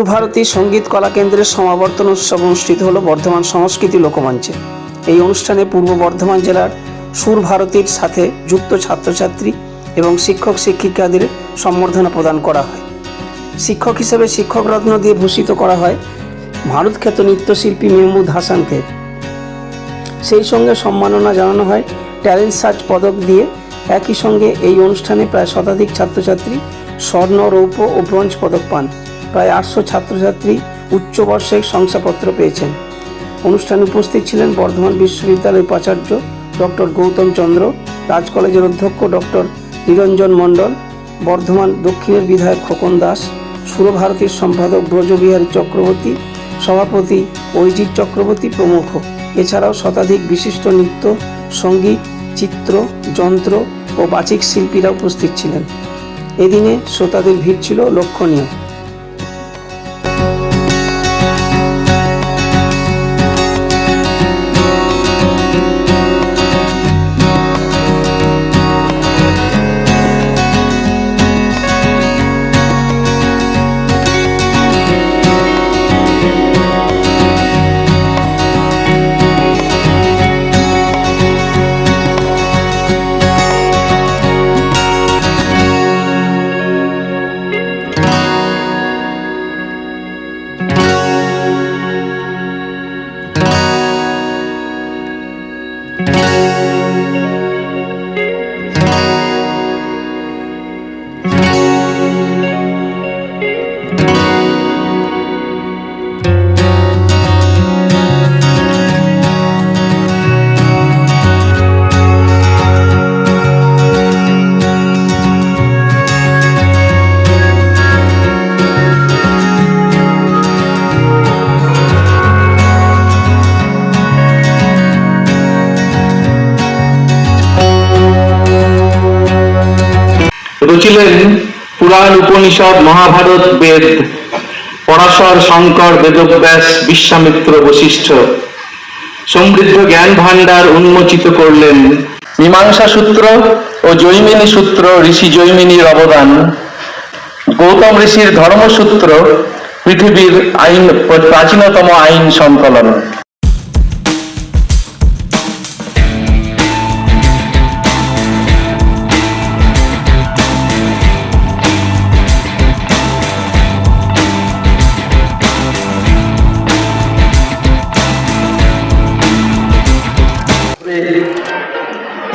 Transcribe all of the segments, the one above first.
সুরভারতী সঙ্গীত কলা কেন্দ্রের সমাবর্তন উৎসব অনুষ্ঠিত হলো বর্ধমান সংস্কৃতি লোকমঞ্চে। এই অনুষ্ঠানে পূর্ব বর্ধমান জেলার সুরভারতীর সাথে যুক্ত ছাত্রছাত্রী এবং শিক্ষক শিক্ষিকাদের সম্বর্ধনা প্রদান করা হয়। শিক্ষক হিসেবে শিক্ষক রত্ন দিয়ে ভূষিত করা হয় ভারতখ্যাত নৃত্যশিল্পী মেহমুদ হাসানকে। সেই সঙ্গে সম্মাননা জানানো হয় ট্যালেন্ট সার্চ পদক দিয়ে। একই সঙ্গে এই অনুষ্ঠানে প্রায় শতাধিক ছাত্রছাত্রী স্বর্ণ, রৌপ্য ও ব্রোঞ্জ পদক পান। প্রায় 800 ছাত্রছাত্রী উচ্চবার্ষিক শংসাপত্র পেয়েছেন। অনুষ্ঠানে উপস্থিত ছিলেন বর্ধমান বিশ্ববিদ্যালয়ের উপাচার্য ডক্টর গৌতম চন্দ্র, রাজ কলেজের অধ্যক্ষ ডক্টর নিরঞ্জন মণ্ডল, বর্ধমান দক্ষিণের বিধায়ক খোকন দাস, সুরভারতীর সম্পাদক ব্রজবিহারী চক্রবর্তী, সভাপতি অরিজিৎ চক্রবর্তী প্রমুখ। এছাড়াও শতাধিক বিশিষ্ট নৃত্য, সঙ্গীত, চিত্র, যন্ত্র ও বাচিক শিল্পীরা উপস্থিত ছিলেন। এদিনে শ্রোতাদের ভিড় ছিল লক্ষণীয়। রচিলেন পুরাণ, উপনিষদ, মহাভারত, বেদ, পরাশর, শঙ্কর, বেদব্যাস, বিশ্বামিত্র, বশিষ্ঠ সমৃদ্ধ জ্ঞান ভাণ্ডার উন্মোচিত করলেন। মীমাংসা সূত্র ও জৈমিনী সূত্র, ঋষি জৈমিনীর অবদান। গৌতম ঋষির ধর্মসূত্র, পৃথিবীর আইন, প্রাচীনতম আইন সংকলন।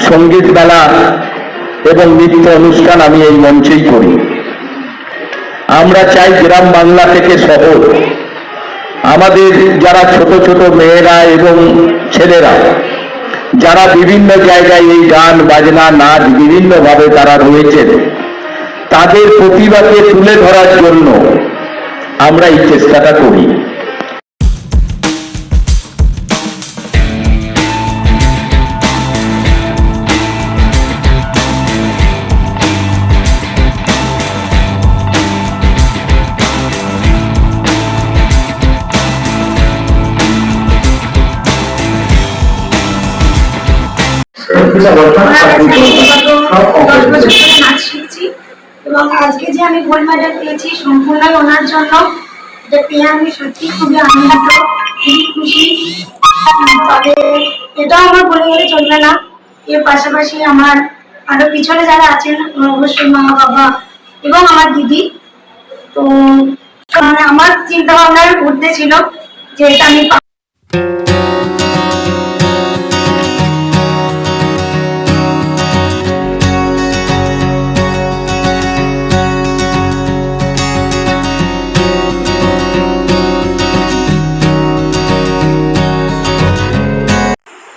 সঙ্গীত মেলা এবং নৃত্য অনুষ্ঠান আমি এই মঞ্চেই করি। আমরা চাই গ্রাম বাংলা থেকে শহর, আমাদের যারা ছোট ছোট মেয়েরা এবং ছেলেরা যারা বিভিন্ন জায়গায় এই গান বাজনা নাচ বিভিন্নভাবে তারা রয়েছেন, তাদের প্রতিভাকে তুলে ধরার জন্য আমরা এই চেষ্টাটা করি। নাচ শিখছি এবং আজকে যে আমি গোল্ড মেডেল পেয়েছি সম্পূর্ণই ওনার জন্য। এটা পেয়ে আমি সত্যি খুবই আনন্দিত, খুবই খুশি। তবে এটাও আমার বলে গেলে চলবে না, এর পাশাপাশি আমার আরো পিছনে যারা আছেন অবশ্যই মা বাবা এবং আমার দিদি। তো আমার চিন্তা ভাবনার মধ্যে ছিল যে এটা আমি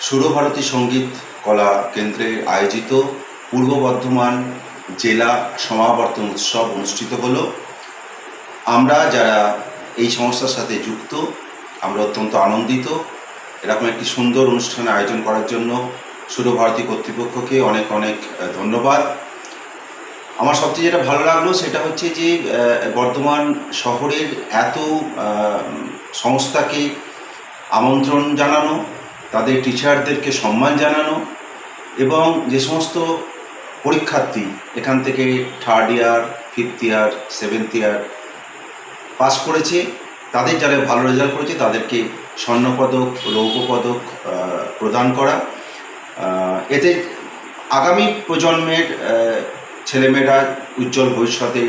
সুরভারতী সঙ্গীত কলা কেন্দ্রের আয়োজিত পূর্ব বর্ধমান জেলা সমাবর্তন উৎসব অনুষ্ঠিত হলো। আমরা যারা এই সংস্থার সাথে যুক্ত, আমরা অত্যন্ত আনন্দিত। এরকম একটি সুন্দর অনুষ্ঠান আয়োজন করার জন্য সুরভারতী কর্তৃপক্ষকে অনেক অনেক ধন্যবাদ। আমার সবচেয়ে যেটা ভালো লাগলো সেটা হচ্ছে যে বর্ধমান শহরের এত সংস্থাকে আমন্ত্রণ জানানো, তাদের টিচারদেরকে সম্মান জানানো এবং যে সমস্ত পরীক্ষার্থী এখান থেকে 3rd ইয়ার, 5th ইয়ার, 7th ইয়ার পাস করেছে, তাদের যারা ভালো রেজাল্ট করেছে তাদেরকে স্বর্ণপদক, রৌপ্য পদক প্রদান করা। এতে আগামী প্রজন্মের ছেলেমেয়েরা উজ্জ্বল ভবিষ্যতে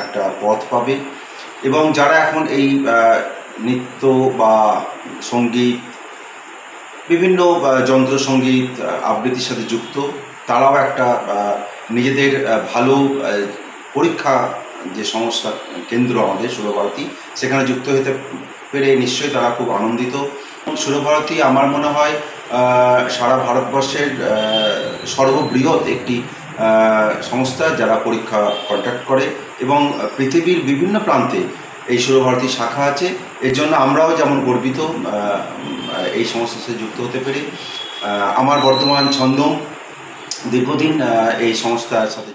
একটা পথ পাবে এবং যারা এখন এই নৃত্য বা সঙ্গীত, বিভিন্ন যন্ত্রসঙ্গীত আবৃত্তির সাথে যুক্ত, তারাও একটা নিজেদের ভালো পরীক্ষা যে সংস্থা কেন্দ্র আমাদের সুরভারতী, সেখানে যুক্ত হতে পেরে নিশ্চয়ই তারা খুব আনন্দিত। সুরভারতী আমার মনে হয় সারা ভারতবর্ষের সর্ববৃহৎ একটি সংস্থা যারা পরীক্ষা কন্ডাক্ট করে এবং পৃথিবীর বিভিন্ন প্রান্তে এই সুরভারতী শাখা আছে। এর জন্য আমরাও যেমন গর্বিত এই সংস্থার সাথে যুক্ত হতে পেরে। আমার বর্তমান ছন্দ দীর্ঘদিন এই সংস্থার সাথে